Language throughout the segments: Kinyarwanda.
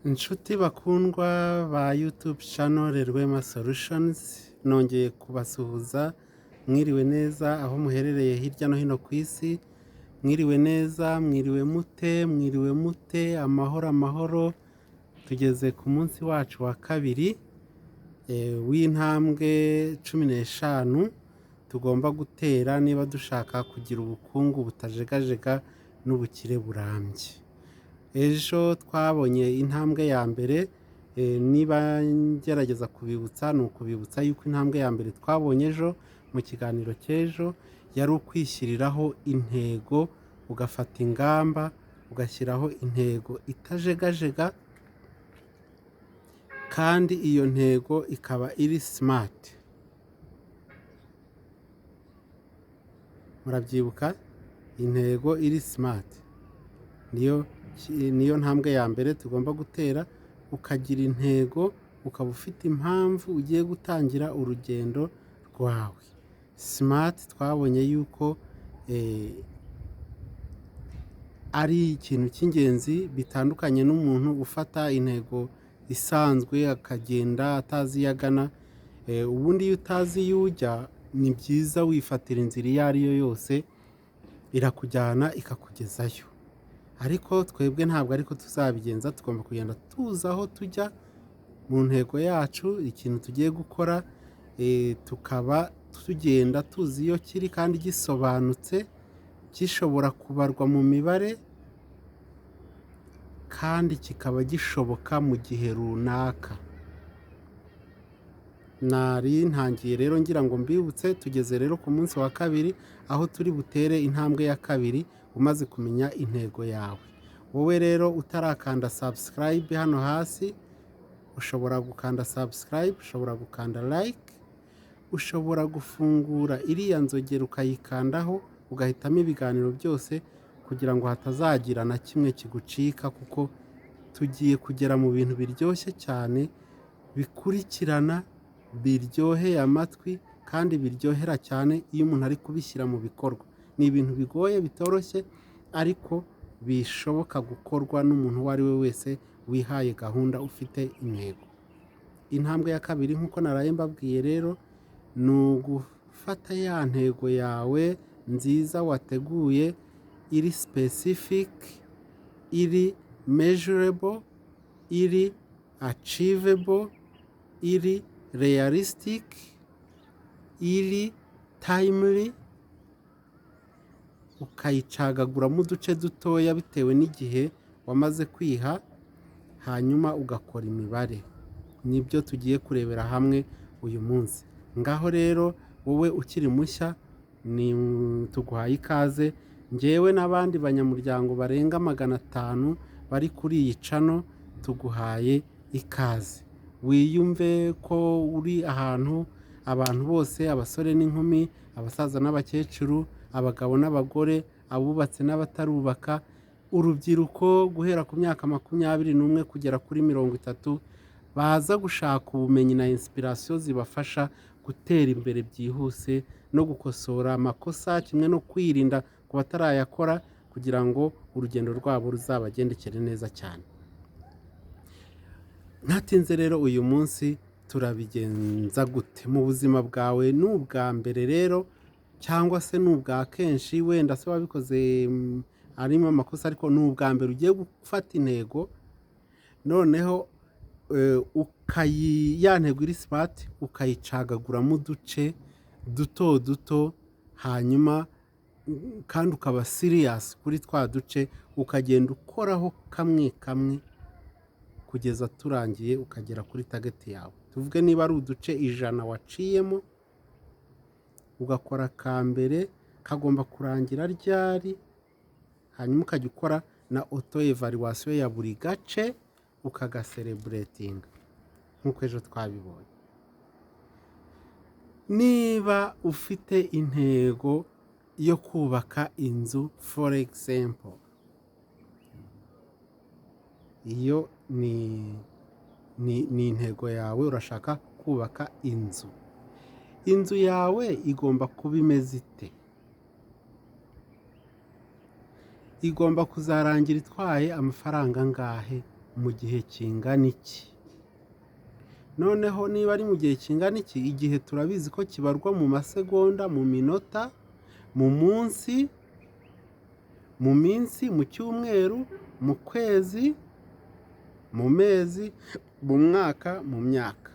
Inshuti bakundwa ba YouTube channel Rwema Solutions, nongeye kubasuhuza. Mwiriwe neza aho muherereye hirya no hino ku isi. Mwiriwe neza, mwiriwe mute, amahoro. Tugeze ku munsi wacu wa kabiri w'intambwe 15 tugomba gutera niba dushaka kugira ubukungu butajegajega n'ubukire burambye. Ejo twabonye intambwe ya mbere, niba ngerageza kubibutsa ni ukubibutsa yuko intambwe ya mbere twabonye ejo mu kiganiro cy'ejo yari ukwishyiriraho intego, ugafata ingamba, ugashyiraho intego itajegajega, kandi iyo ntego ikaba iri smart. Murabyibuka? Intego iri smart niyo ntambwe ya mbere tugomba gutera. Ukagira intego, ukaba ufite impamvu ugiye gutangira urugendo rwawe. Smart twabonye yuko ari ikintu cy'ingenzi, bitandukanye n'umuntu ufata intego isanzwe akagenda atazi iyo agana. Ubundi iyo utazi iyo ujya, ni byiza wifatira inzira iyo ari yo yose, irakujyana ikakugezayo. Ariko twebwe ntabwo ariko tuzabigenza, tugomba kugenda tuzi aho tujya mu ntego yacu, ikintu tugiye gukora, tukaba tugenda tuzi iyo kiri kandi gisobanutse, gishobora kubarwa mu mibare, kandi kikaba gishoboka mu gihe runaka. Nari ntangiye rero ngira ngo mbibutse, tugeze rero ku munsi wa kabiri aho turi butere intambwe ya kabiri umaze kumenya intego yawe. Wowe rero utarakanda subscribe hano hasi, ushobora gukanda subscribe, ushobora gukanda like, ushobora gufungura iriya nzogera ukayikandaho, ugahitamo ibiganiro byose kugira ngo hatazagira na kimwe kigucika, kuko tugiye kugera mu bintu biryoshye cyane, bikurikirana, biryoheye amatwi, kandi biryohera cyane iyo umuntu ari kubishyira mu bikorwa. Ni ibintu bigoye, bitoroshye, ariko bishoboka gukorwa n'umuntu uwo ari we wese wihaye gahunda, ufite intego. Intambwe ya kabiri nk'uko naraye mbabwiye rero, ni ugufata ya ntego yawe nziza wateguye, iri specific, iri measurable, iri achievable, iri realistic, iri timely, ukayicagaguramo uduce dutoya bitewe n'igihe wamaze kwiha, hanyuma ugakora imibare. Nibyo tugiye kurebera hamwe uyu munsi. Ngaho rero wowe ukiri mushya, tuguhaye ikaze. Njyewe n'abandi banyamuryango barenga 500 bari kuri iyi cano, tuguhaye ikaze. Wiyumve ko uri ahantu abantu bose, abasore n'inkumi, abasaza n'abakecuru, abagabo n'abagore, abubatse n'abatarubaka, urubyiruko guhera ku myaka 21 kugera kuri 30, baza gushaka ubumenyi na inspiration zibafasha gutera imbere byihuse no gukosora amakosa, kimwe no kwirinda ku batarayakora, kugira ngo urugendo rwabo ruzabagendekere neza cyane. Ntatinze rero, uyu munsi turabigenza gute mu buzima bwawe? N'ubwa mbere rero, cyangwa se n'ubwa kenshi, wenda se wabikoze arimo amakosa, ariko n'ubwa mbere ugiye gufata intego, noneho ya ntego iri smart ukayicagaguramo uduce duto, hanyuma kandi ukaba serious kuri twa duce, ukagenda ukoraho kamwe kamwe kugeza turangiye, ukagera kuri target yawe. Tuvuge niba ari uduce 100 waciyemo, ugakora ka mbere, kagomba kurangira ryari, hanyuma ukajya ukora na auto evaluation ya buri gace, ukagasereburating nk'uko ejo twabibonye. Niba ufite intego yo kubaka inzu, for example, iyo ni intego yawe, urashaka kubaka inzu. Inzu yawe igomba kuba imeze ite? Igomba kuzarangira itwaye amafaranga angahe? mu gihe kingana iki. Noneho niba ari mu gihe kingana iki, igihe turabizi ko kibarwa mu masegonda, mu minota, mu munsi, mu minsi, mu cyumweru, mu kwezi, mu mezi, mu mwaka, mu myaka.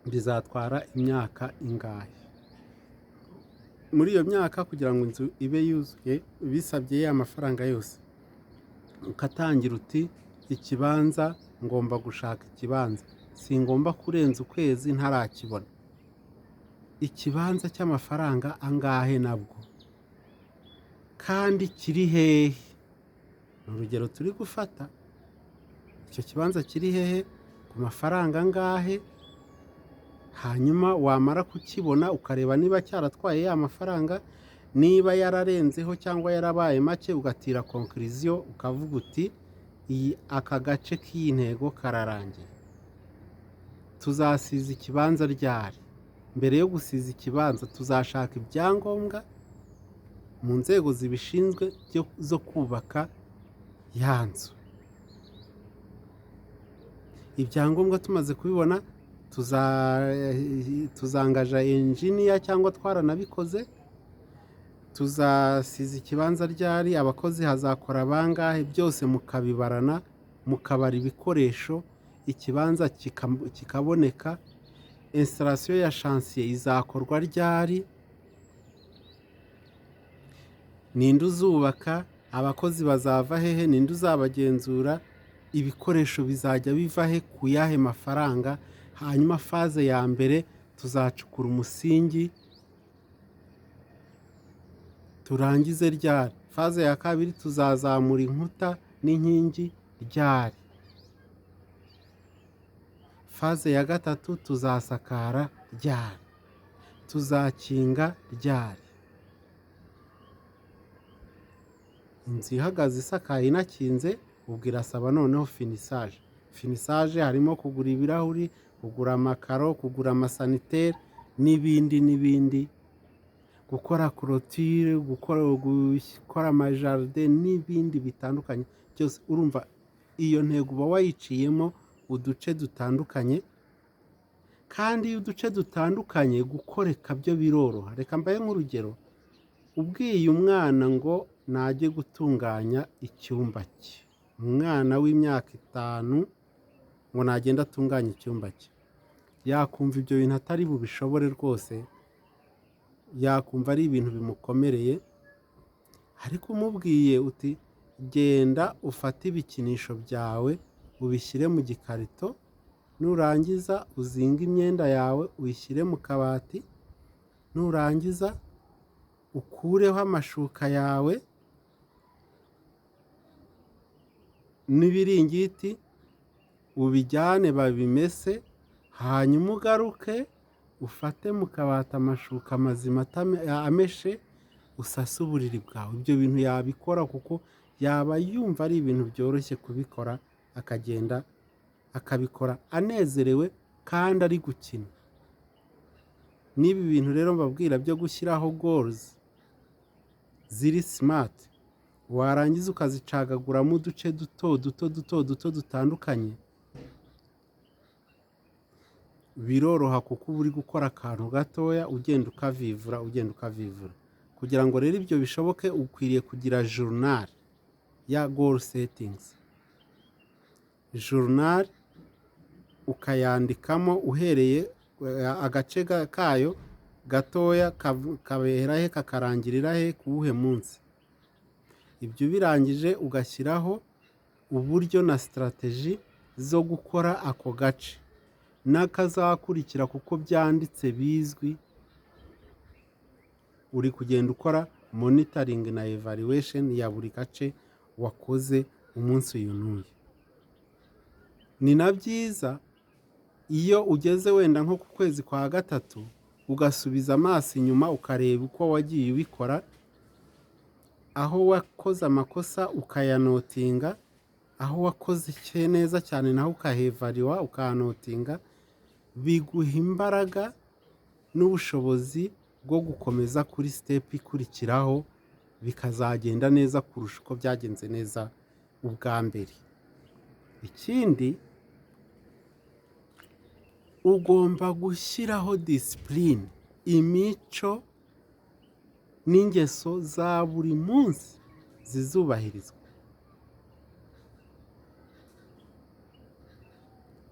Bizatwara imyaka ingahe? Muri iyo myaka kugira ngo inzu ibe yuzuye bisabye ya mafaranga yose, ukatangira uti ikibanza ngomba gushaka ikibanza, singomba kurenza ukwezi ntarakibona. Ikibanza cy'amafaranga angahe nabwo, kandi kiri hehe? Ni urugero turi gufata. Icyo kibanza kiri hehe, ku mafaranga angahe? Hanyuma wamara kukibona ukareba niba cyaratwaye ya mafaranga, niba yararenzeho cyangwa yarabaye make, ugatira conclusion ukavuga uti aka gace k'iyi ntego kararangiye. Tuzasiza ikibanza ryari? Mbere yo gusiza ikibanza tuzashaka ibyangombwa mu nzego zibishinzwe zo kubaka ya nzu. Ibyangombwa tumaze kubibona, tuzangaja engineer cyangwa twaranabikoze. Tuzasiza ikibanza ryari, abakozi hazakora bangahe, byose mukabibarana, mukabara ibikoresho, ikibanza kikaboneka. Installation ya chantier izakorwa ryari, ninde uzubaka, abakozi bazava hehe, ninde uzabagenzura, ibikoresho bizajya biva he, ku yahe mafaranga. Hanyuma faze ya mbere tuzacukura umusingi, turangize ryari. Faze ya kabiri tuzazamura inkuta n'inkingi ryari. Faze ya gatatu tuzasakara ryari, tuzakinga ryari. Inzu ihagaze isakaye inakinze, ubwo irasaba noneho finisage. Finisage harimo kugura ibirahuri, kugura amakaro, kugura amasaniteri n'ibindi, gukora clôture, gukora amajaride n'ibindi bitandukanye byose. Urumva iyo ntego uba wayiciyemo uduce dutandukanye, kandi iyo uduce dutandukanye gukoreka byo biroroha. Reka mbaye nk'urugero, ubwiye umwana ngo najye gutunganya icyumba cye, umwana w'imyaka 5 ngo nagenda atunganya icyumba cye, yakumva ibyo bintu atari bubishobore rwose, yakumva ari ibintu bimukomereye. Ariko umubwiye uti genda ufate ibikinisho byawe ubishyire mu gikarito, nurangiza uzinga imyenda yawe uyishyire mu kabati, nurangiza ukureho amashuka yawe n'ibiringiti, ubijyane babimese, hanyuma ugaruke ufate mu kabati amashuka mazima ameshe, usase uburiri bwawe. Ibyo bintu yabikora kuko yaba yumva ari ibintu byoroshye kubikora, akagenda akabikora anezerewe kandi ari gukina. N'ibi bintu rero mbabwira byo gushyiraho goals ziri smart, warangiza ukazicagaguramo uduce duto dutandukanye, biroroha kuko uba uri gukora akantu gatoya ugenda ukavivura. Kugira ngo rero ibyo bishoboke, ukwiriye kugira journal ya goal settings. Journal ukayandikamo uhereye agace kayo gatoya kabera he, kakarangirira he, kuwuhe munsi. Ibyo birangije ugashyiraho uburyo na strategy zo gukora ako gace n'akazakurikira, kuko byanditse bizwi. Uri kugenda ukora monitoring na evaluation ya buri gace wakoze umunsi uyu n'uyu. Ni na byiza iyo ugeze wenda nko ku kwezi kwa gatatu, ugasubiza amaso inyuma ukareba uko wagiye ubikora, aho wakoze amakosa ukayanotinga, aho wakoze neza cyane naho ukahevariwa ukanotinga. Biguha imbaraga n'ubushobozi bwo gukomeza kuri step ikurikiraho, bikazagenda neza kurusha uko byagenze neza ubwa mbere. ikindi ugomba gushyiraho disipurine, imico n'ingeso za buri munsi zizubahirizwa,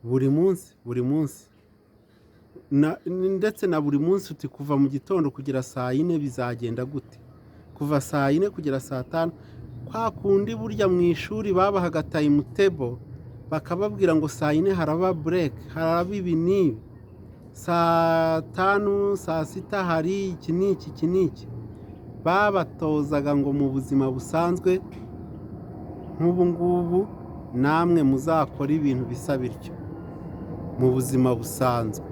buri munsi ndetse na buri munsi uti kuva mu gitondo kugera saa 4 bizagenda gute, kuva saa 4 kugera saa 5. Kwa kundi burya mu ishuri babahaga timetable bakababwira ngo saa 4 haraba break, haraba ibi n'ibi, saa 5 saa 6 hari iki n'iki. Babatozaga ngo mu buzima busanzwe nk'ubu ngubu namwe muzakora ibintu bisa bityo mu buzima busanzwe.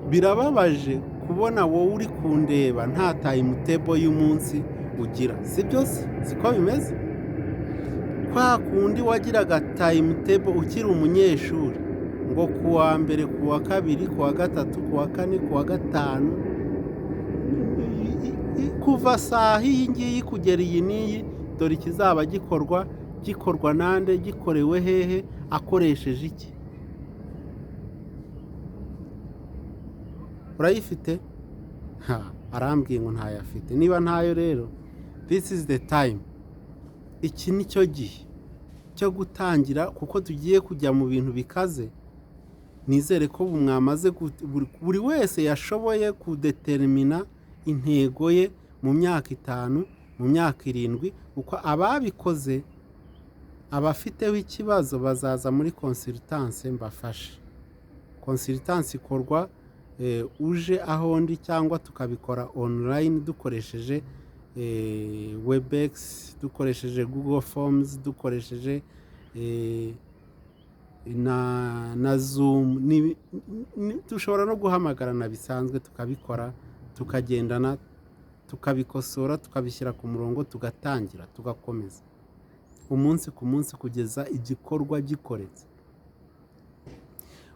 Birababaje kubona wowe uri kundeba nta timetable y'umunsi ugira, si byose siko bimeze. Kwa kundi wagiraga timetable ukiri umunyeshuri ngo kuwa mbere, kuwa kabiri, kuwa gatatu, kuwa kane, kuwa gatanu, kuva saa iyi ngiyi kugera iyi n'iyi, dore ikizaba gikorwa nande, gikorewe hehe, akoresheje iki. Urayifite? Arambwiye ngo ntayafite. Niba ntayo rero, this is the time, iki ni cyo gihe cyo gutangira, kuko tugiye kujya mu bintu bikaze. Nizere ko mwamaze buri wese yashoboye kudetermina intego ye mu myaka 5, mu myaka 7, kuko ababikoze abafiteho ikibazo bazaza muri consultance mbafashe. Consultance ikorwa uje aho ndi, cyangwa tukabikora online dukoresheje Webex, dukoresheje Google Forms, dukoresheje na Zoom, dushobora no guhamagarana bisanzwe tukabikora, tukagendana, tukabikosora, tukabishyira ku murongo, tugatangira, tugakomeza umunsi ku munsi kugeza igikorwa gikoretse.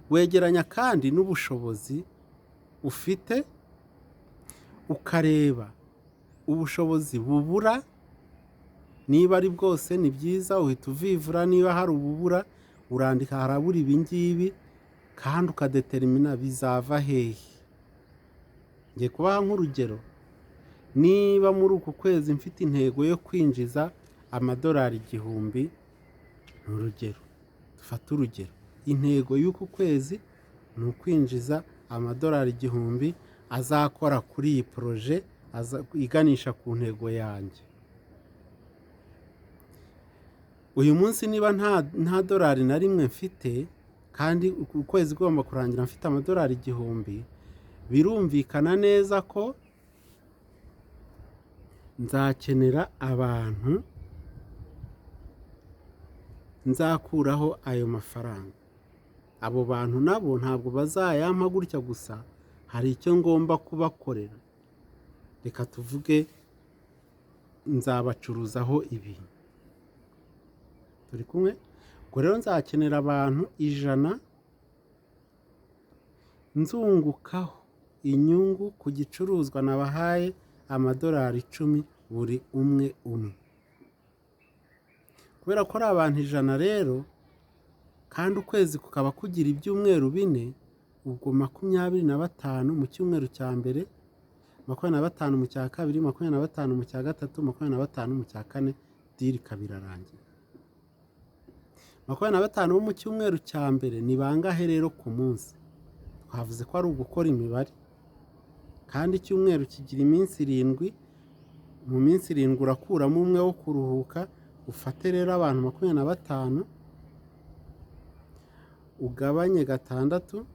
Wegeranya kandi n'ubushobozi ufite, ukareba ubushobozi bubura, niba ari bwose ni byiza uhita uvivura, niba hari ububura urandika harabura ibi ngibi, kandi ukadetermina bizava hehe. Ngiye kubaha nk'urugero, niba muri uku kwezi mfite intego yo kwinjiza amadolari 1000, urugero, dufata urugero, intego y'uku kwezi ni ukwinjiza amadolari 1000 azakora kuri iyi proje, iganisha ku ntego yanjye. Uyu munsi niba nta dolari na rimwe mfite, kandi ukwezi gomba kurangira mfite amadolari 1000, birumvikana neza ko nzakenera abantu nzakuraho ayo mafaranga. Abo bantu nabo ntabwo bazayampa gutya gusa, hari icyo ngomba kubakorera. Reka tuvuge nzabacuruzaho ibintu, turi kumwe. Ubwo rero nzakenera abantu 100 nzungukaho inyungu ku gicuruzwa nabahaye amadolari 10 buri umwe. Kubera ko ari abantu 100 rero, kandi ukwezi kukaba kugira ibyumweru 4, ubwo 25 mu cyumweru cya mbere, 25 mu cya kabiri, 25 mu cya gatatu, 25 mu cya kane, diri kabirarangira. 25 bo mu cyumweru cya mbere ni bangahe rero ku munsi? Twavuze ko ari ugukora imibare, kandi icyumweru kigira iminsi 7, mu minsi 7 urakuramo umwe wo kuruhuka. Ufate rero abantu 25 ugabanye 6,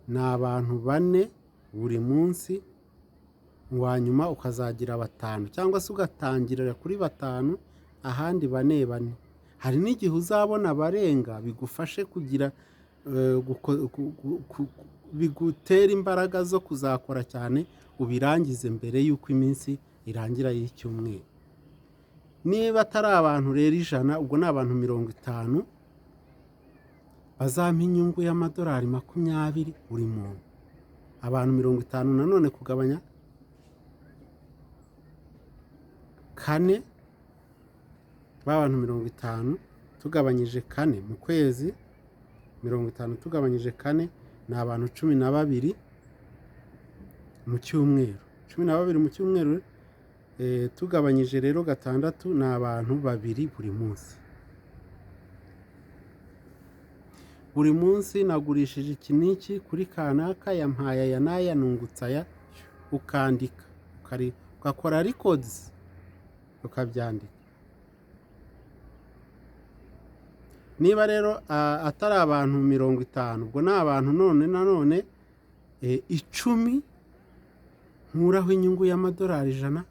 ni abantu 4 buri munsi, wanyuma ukazagira 5, cyangwa se ugatangirira kuri 5, ahandi 4. Hari n'igihe uzabona abarenga, bigufashe kugira bigutera imbaraga zo kuzakora cyane, ubirangize mbere y'uko iminsi irangira y'icyumweru. Niba atari abantu rero 100, ubwo ni abantu 50 bazampa inyungu y'amadolari 20 buri muntu. Abantu 50 nanone kugabanya 4, b'abantu 50 tugabanyije kane mu kwezi, 50 tugabanyije kane ni abantu 12 mu cyumweru. 12 mu cyumweru, tugabanyije rero 6 ni abantu 2 buri munsi. Buri munsi nagurishije iki n'iki kuri kanaka, yampaye aya n'aya, nungutse aya, ukandika ugakora records ukabyandika. Niba rero atari abantu 50, ubwo ni abantu nanone 10 nkuraho inyungu y'amadolari 100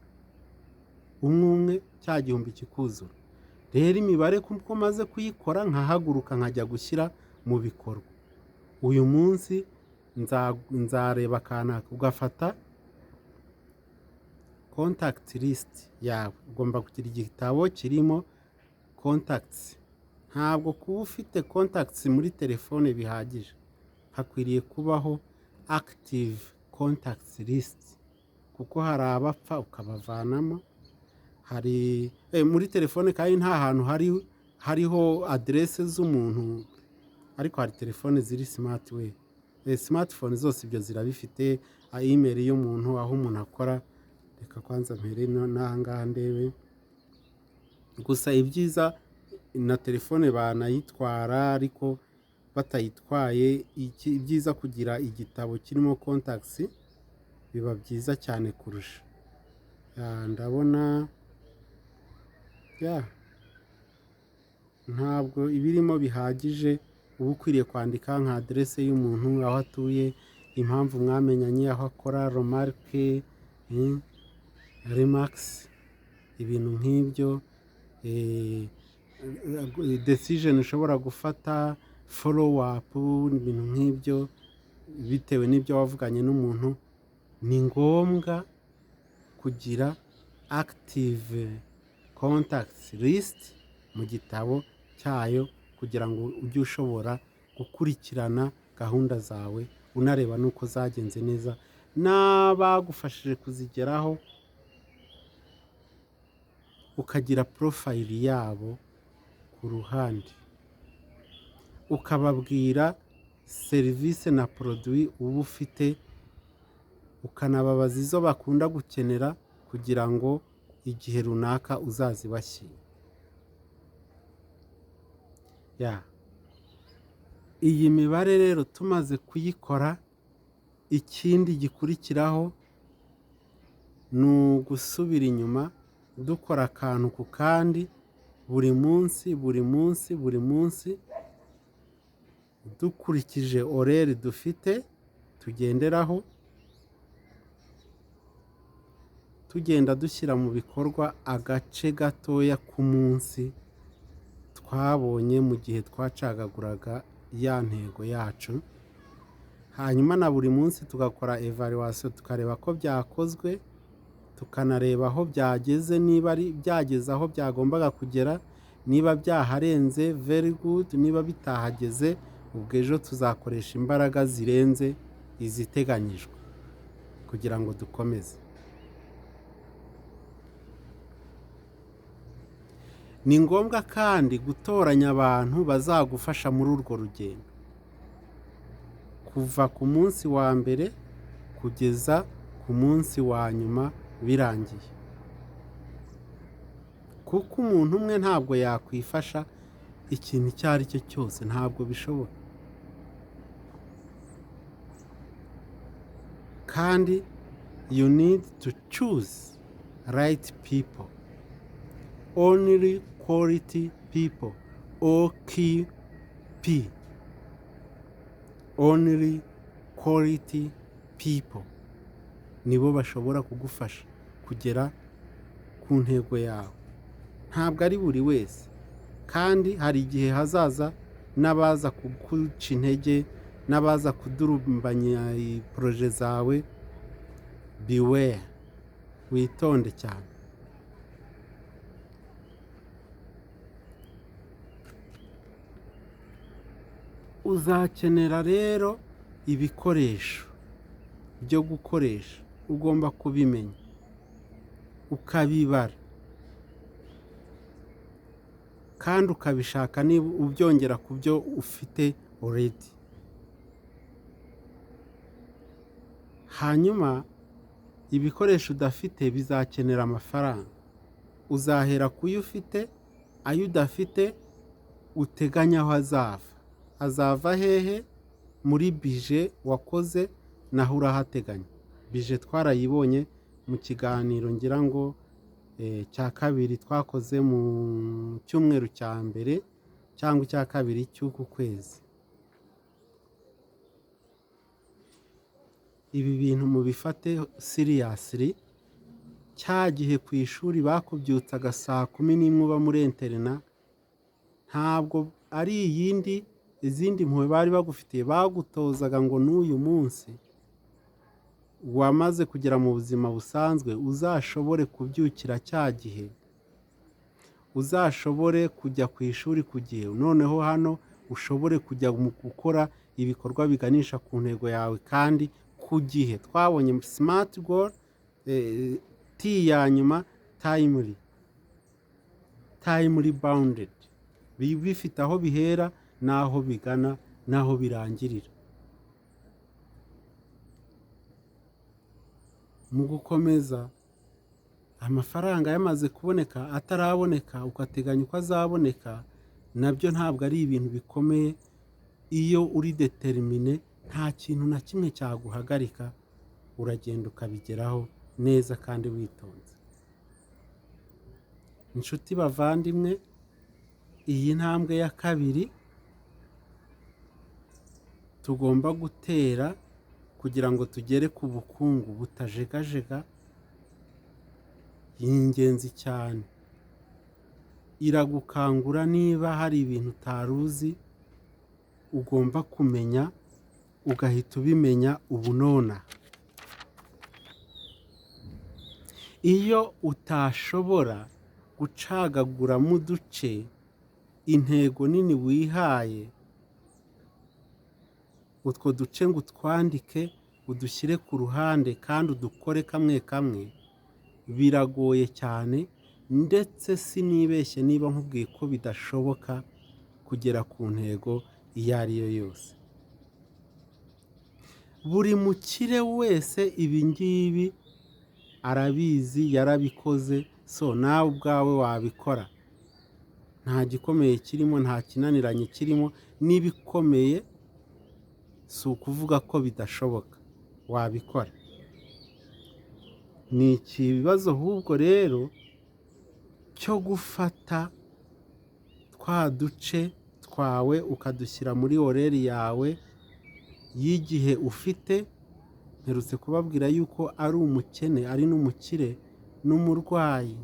umwe, cya gihumbi kikuzura. Rero imibare kuko maze kuyikora nkahaguruka nkajya gushyira mu bikorwa. Uyu munsi nzareba kanaka, ugafata contact list yawe. Ugomba kugira igitabo kirimo contacts. Ntabwo kuba ufite contacts muri telefone bihagije, hakwiriye kubaho active contacts list, kuko hari abapfa ukabavanamo. Hari muri telefone kandi nta hantu hariho adresse z'umuntu, ariko hari telefone ziri smartway. Smartphone zose ibyo zirabifite, email y'umuntu, aho umuntu akora. Reka kwanza mpere n'ahangaha ndebe. Gusa ibyiza na telefone banayitwara, ariko batayitwaye, ibyiza kugira igitabo kirimo contacts biba byiza cyane kurusha. Ndabona ntabwo ibirimo bihagije. Uba ukwiriye kwandika nka adresse y'umuntu, aho atuye, impamvu mwamenyanye, aho akora, remarque, remarks, ibintu nk'ibyo, decision ushobora gufata, follow up, ibintu nk'ibyo bitewe n'ibyo wavuganye n'umuntu. Ni ngombwa kugira active contacts list mu gitabo cyayo, kugira ngo ujye ushobora gukurikirana gahunda zawe, unareba nuko zagenze neza n'abagufashije kuzigeraho, ukagira profile yabo ku ruhande, ukababwira serivisi na produit uba ufite, ukanababaza izo bakunda gukenera kugira ngo igihe runaka uzazibashyire. Iyi mibare rero tumaze kuyikora, ikindi gikurikiraho ni ugusubira inyuma dukora akantu ku kandi, buri munsi dukurikije horaire dufite tugenderaho, tugenda dushyira mu bikorwa agace gatoya k'umunsi twabonye mu gihe twacagaguraga ya ntego yacu. Hanyuma na buri munsi tugakora evaluation, tukareba ko byakozwe, tukanareba aho byageze, niba ari byageze aho byagombaga kugera, niba byaharenze very good, niba bitahageze ubwo ejo tuzakoresha imbaraga zirenze iziteganyijwe kugira ngo dukomeze. Ni ngombwa kandi gutoranya abantu bazagufasha muri urwo rugendo, kuva ku munsi wa mbere kugeza ku munsi wa nyuma birangiye, kuko umuntu umwe ntabwo yakwifasha ikintu icyo ari cyo cyose, ntabwo bishoboka. Kandi you need to choose right people, only quality people, OQP, only quality people nibo bashobora kugufasha kugera ku ntego yawe. Ntabwo ari buri wese, kandi hari igihe hazaza n'abaza kuguca intege, n'abaza kudurumbanya proje zawe. Beware, witonde cyane. Uzakenera rero ibikoresho byo gukoresha, ugomba kubimenya ukabibara. kandi ukabishaka niba ubyongera ku byo ufite already. Hanyuma ibikoresho udafite bizakenera amafaranga. Uzahera kuyo ufite, ayo udafite uteganya aho azava hehe? Muri bije wakoze naho urahateganya. Bije twarayibonye mu kiganiro ngira ngo cya kabiri twakoze mu cyumweru cya mbere cyangwa icya kabiri cy'uku kwezi. Ibi bintu mubifate seriously. Cya gihe ku ishuri bakubyutsaga saa 11 uba muri interina, ntabwo ari izindi mpuhwe bari bagufitiye. Bagutozaga ngo n'uyu munsi wamaze kugera mu buzima busanzwe uzashobore kubyukira cya gihe, uzashobore kujya ku ishuri ku gihe, noneho hano ushobore kujya mu gukora ibikorwa biganisha ku ntego yawe kandi ku gihe. Twabonye smart goal, T ya nyuma timely bounded, bifite aho bihera n'aho bigana n'aho birangirira. Mu gukomeza, amafaranga yamaze kuboneka, ataraboneka ukateganya uko azaboneka, nabyo ntabwo ari ibintu bikomeye. Iyo uri determine, nta kintu na kimwe cyaguhagarika, uragenda ukabigeraho neza kandi witonze. Inshuti bavandimwe, iyi ntambwe ya kabiri tugomba gutera kugira ngo tugere ku bukungu butajegajega, y'ingenzi cyane. Iragukangura niba hari ibintu utaruzi ugomba kumenya, ugahita ubimenya ubu nona. Iyo utashobora gucagagura mu duce intego nini wihaye, utwo duce ngo utwandike udushyire ku ruhande kandi udukore kamwe kamwe, biragoye cyane. Ndetse sinibeshye niba nkubwiye ko bidashoboka kugera ku ntego iyo ari yo yose. Buri mukire wese ibi ngibi arabizi, yarabikoze. So nawe ubwawe wabikora, nta gikomeye kirimo, nta kinaniranye kirimo. N'ibikomeye si ukuvuga ko bidashoboka, wabikora. Ni ikibazo ahubwo rero cyo gufata twa duce twawe ukadushyira muri oreri yawe y'igihe ufite. Mperutse kubabwira yuko ari umukene, ari n'umukire, n'umurwayi,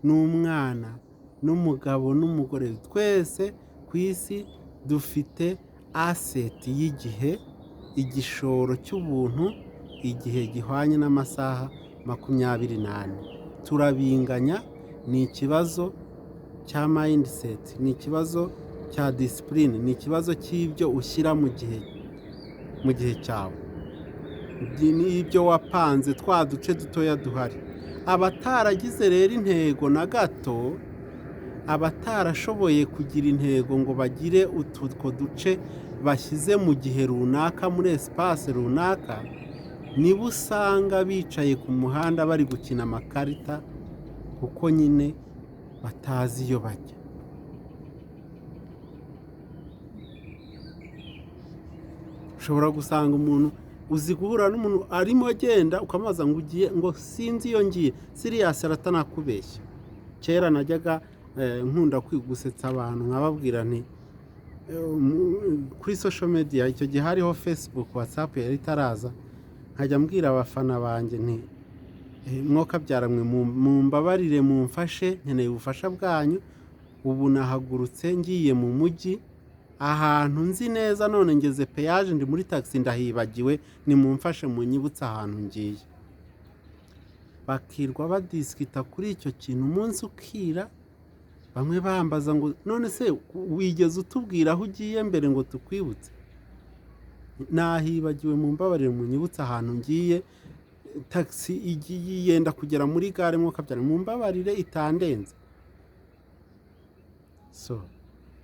n'umwana, n'umugabo, n'umugore, twese ku isi dufite aseti y'igihe, igishoro cy'ubuntu, igihe gihwanye n'amasaha 24. Turabinganya. Ni ikibazo cya mindset, ni ikibazo cya discipline, ni ikibazo cy'ibyo ushyira mu gihe cyawe, n'ibyo wapanze. Twa duce dutoya duhari. Abataragize rero intego na gato, abatarashoboye kugira intego ngo bagire utwo duce bashyize mu gihe runaka, muri espace runaka, nibo usanga bicaye ku muhanda bari gukina amakarita, kuko nyine batazi iyo bajya. Ushobora gusanga umuntu, uzi guhura n'umuntu arimo agenda ukamaza ngo ugiye, ngo sinzi iyo ngiye, sirias aratanakubeshya. Kera najyaga nkunda gusetsa abantu nkababwira nti kuri social media, icyo gihe hariho Facebook, WhatsApp yari itaraza, nkajya mbwira abafana banjye nti mwoka byaramwe mumbabarire, mumfashe, nkeneye ubufasha bwanyu. Ubu nahagurutse ngiye mu mujyi ahantu nzi neza, none ngeze peyaje, ndi muri taxi ndahibagiwe, nimumfashe munyibutsa ahantu ngiye. Bakirwa badiskita kuri icyo kintu umunsi ukira. Bamwe bambaza ngo none se wigeze utubwira aho ugiye mbere ngo tukwibutse? Nahibagiwe, mumbabarire munyibutsa ahantu ngiye, taxi igiye yenda kugera muri gare, mwoka byara, mumbabarire itandenze. so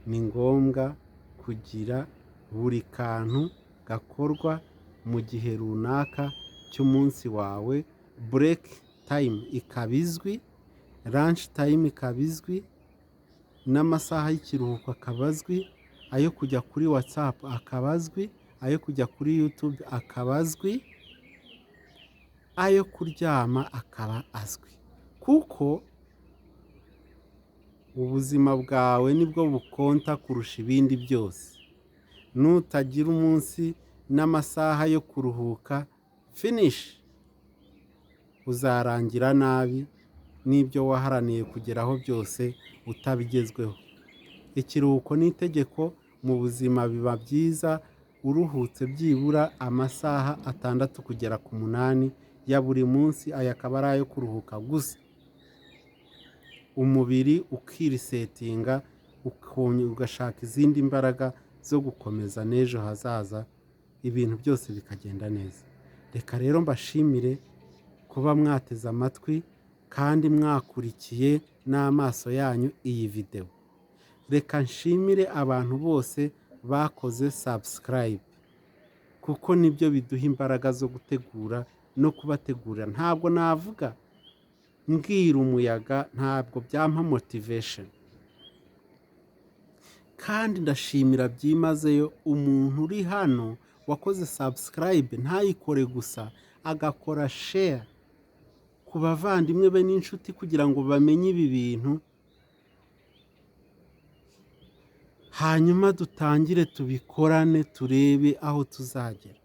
ni ngombwa kugira buri kantu gakorwa mu gihe runaka cy'umunsi wawe. Break time ikaba izwi, lunch time ikaba izwi, n'amasaha y'ikiruhuko akaba azwi, ayo kujya kuri WhatsApp akaba azwi, ayo kujya kuri YouTube akaba azwi, ayo kuryama akaba azwi, kuko ubuzima bwawe nibwo bukonta kurusha ibindi byose. Nutagira umunsi n'amasaha yo kuruhuka, finish, uzarangira nabi, n'ibyo waharaniye kugeraho byose utabigezweho. Ikiruhuko ni itegeko mu buzima. Biba byiza uruhutse byibura amasaha 6 kugera ku 8 ya buri munsi. Aya akaba ari ayo kuruhuka gusa, umubiri ukirisetinga, ugashaka izindi mbaraga zo gukomeza n'ejo hazaza, ibintu byose bikagenda neza. Reka rero mbashimire kuba mwateze amatwi kandi mwakurikiye n'amaso yanyu iyi video. Reka nshimire abantu bose bakoze subscribe, kuko nibyo biduha imbaraga zo gutegura no kubategurira. Ntabwo navuga mbwira umuyaga, ntabwo byampa motivation. Kandi ndashimira byimazeyo umuntu uri hano wakoze subscribe, ntayikore gusa, agakora share ku bavandimwe be n'inshuti kugira ngo bamenye ibi bintu, hanyuma dutangire tubikorane, turebe aho tuzagera.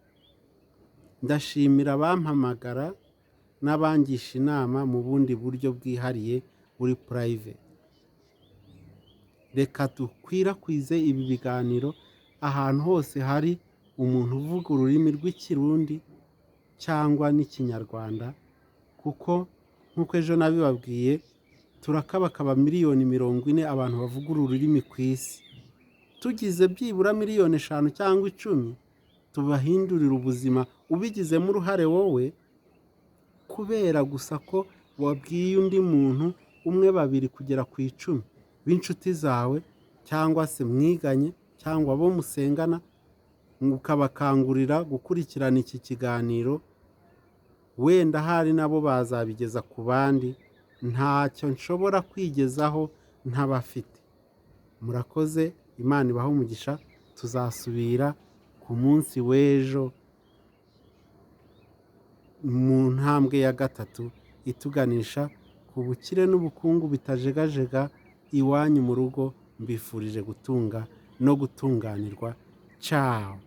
Ndashimira abampamagara n'abangisha inama mu bundi buryo bwihariye buri private. Reka dukwirakwize ibi biganiro ahantu hose hari umuntu uvuga ururimi rw'ikirundi cyangwa n'ikinyarwanda, kuko nk'uko ejo nabibabwiye, turakabakaba miliyoni 40 abantu bavuga uru rurimi ku isi. Tugize byibura miliyoni 5 cyangwa 10, tubahindurira ubuzima ubigizemo uruhare wowe, kubera gusa ko wabwiye undi muntu 1, 2 kugera ku 10 b'inshuti zawe, cyangwa se mwiganye, cyangwa abo musengana, ukabakangurira gukurikirana iki kiganiro. Wenda hari nabo bazabigeza ku bandi. Ntacyo nshobora kwigezaho ntabafite. Murakoze, Imana ibahe umugisha. Tuzasubira ku munsi w'ejo mu ntambwe ya 3 ituganisha ku bukire n'ubukungu bitajegajega iwanyu mu rugo. Mbifurije gutunga no gutunganirwa. Ciao.